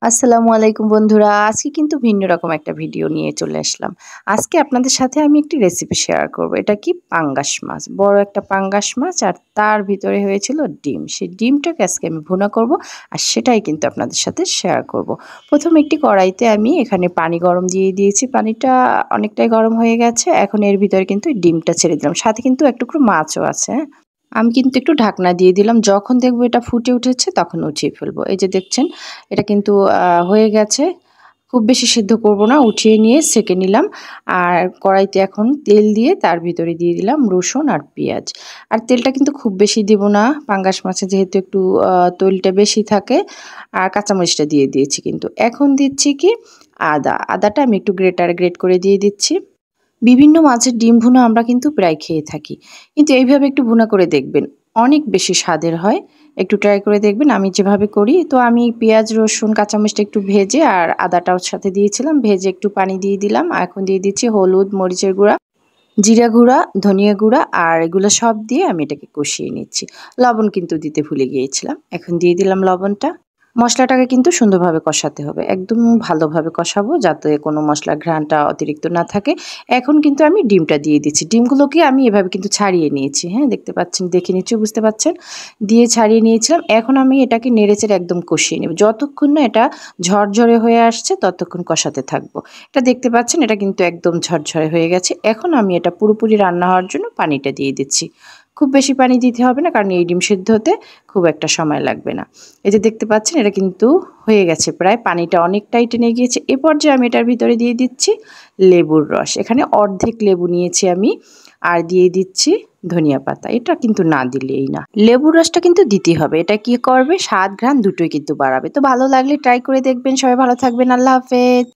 আসসালামু আলাইকুম বন্ধুরা। আজকে কিন্তু ভিন্ন রকম একটা ভিডিও নিয়ে চলে আসলাম। আজকে আপনাদের সাথে আমি একটি রেসিপি শেয়ার করব। এটা কি পাঙ্গাস মাছ। বড় একটা পাঙ্গাস মাছ আর তার ভিতরে হয়েছিল ডিম। সেই ডিমটাকে আজকে আমি ভুনা করব আর সেটাই কিন্তু আপনাদের সাথে শেয়ার করব। প্রথমে একটি কড়াইতে আমি এখানে পানি গরম দিয়ে দিয়েছি। পানিটা অনেকটাই গরম হয়ে গেছে। এখন এর ভিতরে কিন্তু ডিমটা ছেড়ে দিলাম। সাথে কিন্তু এক টুকরো মাছও আছে, হ্যাঁ? আমি কিন্তু একটু ঢাকনা দিয়ে দিলাম। যখন দেখব এটা ফুটে উঠেছে তখন উঠিয়ে ফেলবো। এই যে দেখছেন এটা কিন্তু হয়ে গেছে। খুব বেশি সিদ্ধ করব না, উঠিয়ে নিয়ে ছেঁকে নিলাম। আর কড়াইতে এখন তেল দিয়ে তার ভিতরে দিয়ে দিলাম রসুন আর পেঁয়াজ। আর তেলটা কিন্তু খুব বেশি দেব না, পাঙ্গাস মাছে যেহেতু একটু তেলটা বেশি থাকে। আর কাঁচামরিচটা দিয়ে দিয়েছি কিন্তু। এখন দিচ্ছি কি আদা। আদাটা আমি একটু গ্রেট করে দিয়ে দিচ্ছি। বিভিন্ন মাছের ডিম ভুনা আমরা কিন্তু প্রায় খেয়ে থাকি। কিন্তু এইভাবে একটু ভুনা করে দেখবেন। অনেক বেশি স্বাদের হয়। একটু ট্রাই করে দেখবেন আমি যেভাবে করি। তো আমি পেঁয়াজ, রসুন, কাঁচামরিচটা একটু ভেজে আর আদাটাও সাথে দিয়েছিলাম। ভেজে একটু পানি দিয়ে দিলাম। এখন দিয়ে দিচ্ছি হলুদ, মরিচের গুঁড়া, জিরা গুঁড়া, ধনিয়া গুঁড়া আর এগুলো সব দিয়ে আমি এটাকে কষিয়ে নিচ্ছি। লবণ কিন্তু দিতে ভুলে গিয়েছিলাম। এখন দিয়ে দিলাম লবণটা। মশলাটাকে কিন্তু সুন্দরভাবে কষাতে হবে। একদম ভালোভাবে কষাবো যাতে কোনো মসলার ঘ্রাণটা অতিরিক্ত না থাকে। এখন কিন্তু আমি ডিমটা দিয়ে দিচ্ছি। ডিমগুলোকে আমি এভাবে কিন্তু ছাড়িয়ে নিয়েছি, হ্যাঁ? দেখতে পাচ্ছেন, দেখে নিশ্চয়ই বুঝতে পারছেন। দিয়ে ছাড়িয়ে নিয়েছিলাম। এখন আমি এটাকে নেড়েচেড়ে একদম কষিয়ে নেব। যতক্ষণ না এটা ঝরঝরে হয়ে আসছে ততক্ষণ কষাতে থাকবো। এটা দেখতে পাচ্ছেন, এটা কিন্তু একদম ঝরঝরে হয়ে গেছে। এখন আমি এটা পুরোপুরি রান্না হওয়ার জন্য পানিটা দিয়ে দিচ্ছি। খুব বেশি পানি দিতে হবে না, কারণ এই ডিম সিদ্ধ হতে খুব একটা সময় লাগবে না। এই যে দেখতে পাচ্ছেন এটা কিন্তু হয়ে গেছে প্রায়, পানিটা অনেকটাই টেনে গিয়েছে। এ পর্যায়ে আমি এটার ভিতরে দিয়ে দিচ্ছি লেবুর রস। এখানে অর্ধেক লেবু নিয়েছি আমি। আর দিয়ে দিচ্ছি ধনিয়া পাতা। এটা কিন্তু না দিলেই না। লেবুর রসটা কিন্তু দিতেই হবে। এটা কি করবে, স্বাদ ঘ্রাণ দুটোই কিন্তু বাড়াবে। তো ভালো লাগলে ট্রাই করে দেখবেন। সবাই ভালো থাকবেন। আল্লাহ হাফেজ।